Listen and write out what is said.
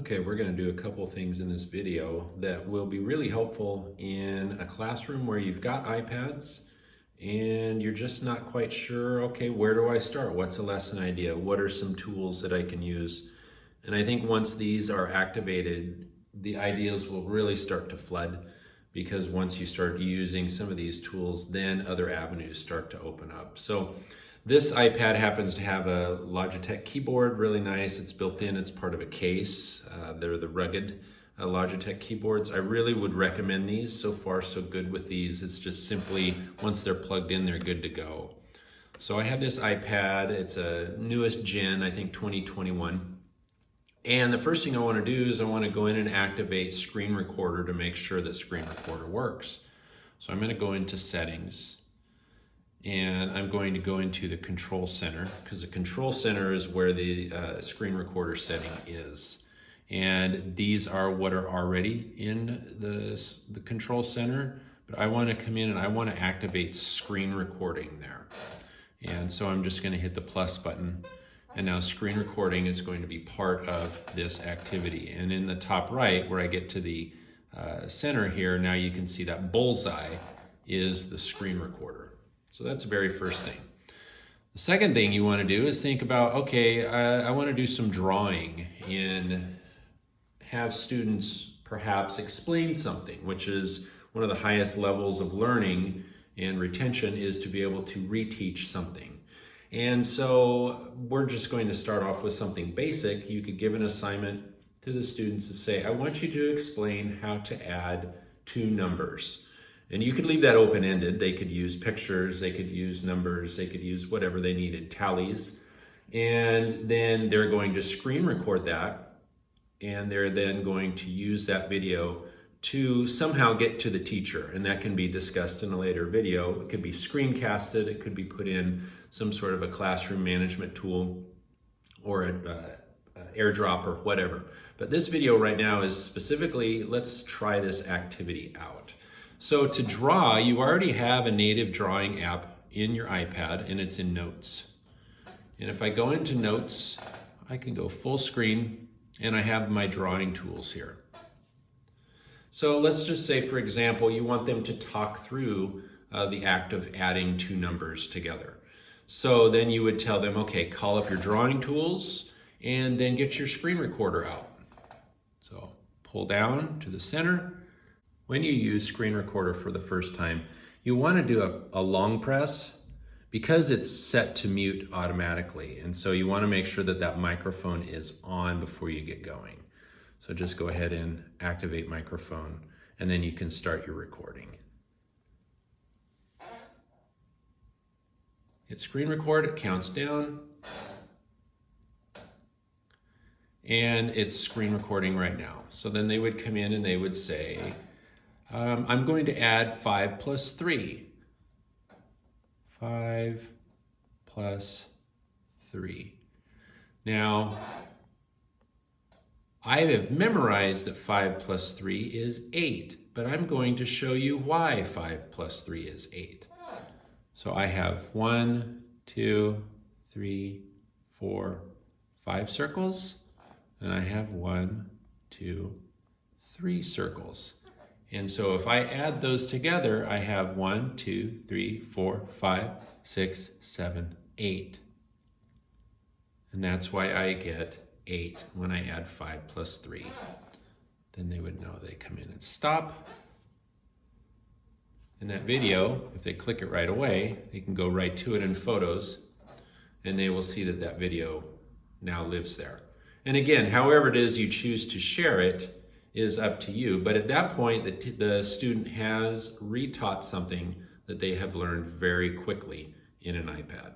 Okay, we're going to do a couple things in this video that will be really helpful in a classroom where you've got iPads and you're just not quite sure, okay, where do I start? What's a lesson idea? What are some tools that I can use? And I think once these are activated, the ideas will really start to flood, because once you start using some of these tools, then other avenues start to open up. So this iPad happens to have a Logitech keyboard, really nice. It's built in, it's part of a case. They're the rugged Logitech keyboards. I really would recommend these. So far, so good with these. It's just simply, once they're plugged in, they're good to go. So I have this iPad. It's a newest gen, I think 2021. And the first thing I want to do is I want to go in and activate screen recorder to make sure that screen recorder works. So I'm going to go into settings and I'm going to go into the control center, because the control center is where the screen recorder setting is. And these are what are already in the control center, but I want to come in and I want to activate screen recording there. And so I'm just going to hit the plus button. And now screen recording is going to be part of this activity. And in the top right, where I get to the center here, now you can see that bullseye is the screen recorder. So that's the very first thing. The second thing you want to do is think about, okay, I want to do some drawing and have students perhaps explain something, which is one of the highest levels of learning and retention, is to be able to reteach something. And so we're just going to start off with something basic. You could give an assignment to the students to say, I want you to explain how to add two numbers. And you could leave that open-ended. They could use pictures, they could use numbers, they could use whatever they needed, tallies. And then they're going to screen record that. And they're then going to use that video to somehow get to the teacher. And that can be discussed in a later video. It could be screencasted, it could be put in some sort of a classroom management tool or an airdrop or whatever. But this video right now is specifically, let's try this activity out. So to draw, you already have a native drawing app in your iPad, and it's in Notes. And if I go into Notes, I can go full screen, and I have my drawing tools here. So let's just say, for example, you want them to talk through the act of adding two numbers together. So then you would tell them, okay, call up your drawing tools and then get your screen recorder out. So pull down to the center. When you use screen recorder for the first time, you want to do a long press, because it's set to mute automatically. And so you want to make sure that that microphone is on before you get going. So just go ahead and activate microphone, and then you can start your recording. Hit screen record, it counts down. And it's screen recording right now. So then they would come in and they would say, I'm going to add 5 plus 3. 5 plus 3. Now, I have memorized that 5 plus 3 is 8, but I'm going to show you why 5 plus 3 is 8. So I have 1, 2, 3, 4, 5 circles, and I have 1, 2, 3 circles. And so if I add those together, I have 1, 2, 3, 4, 5, 6, 7, 8. And that's why I get 8 when I add 5 plus 3. Then they would know they come in and stop. In that video, if they click it right away, they can go right to it in Photos, and they will see that that video now lives there. And again, however it is you choose to share it is up to you. But at that point, the student has retaught something that they have learned very quickly in an iPad.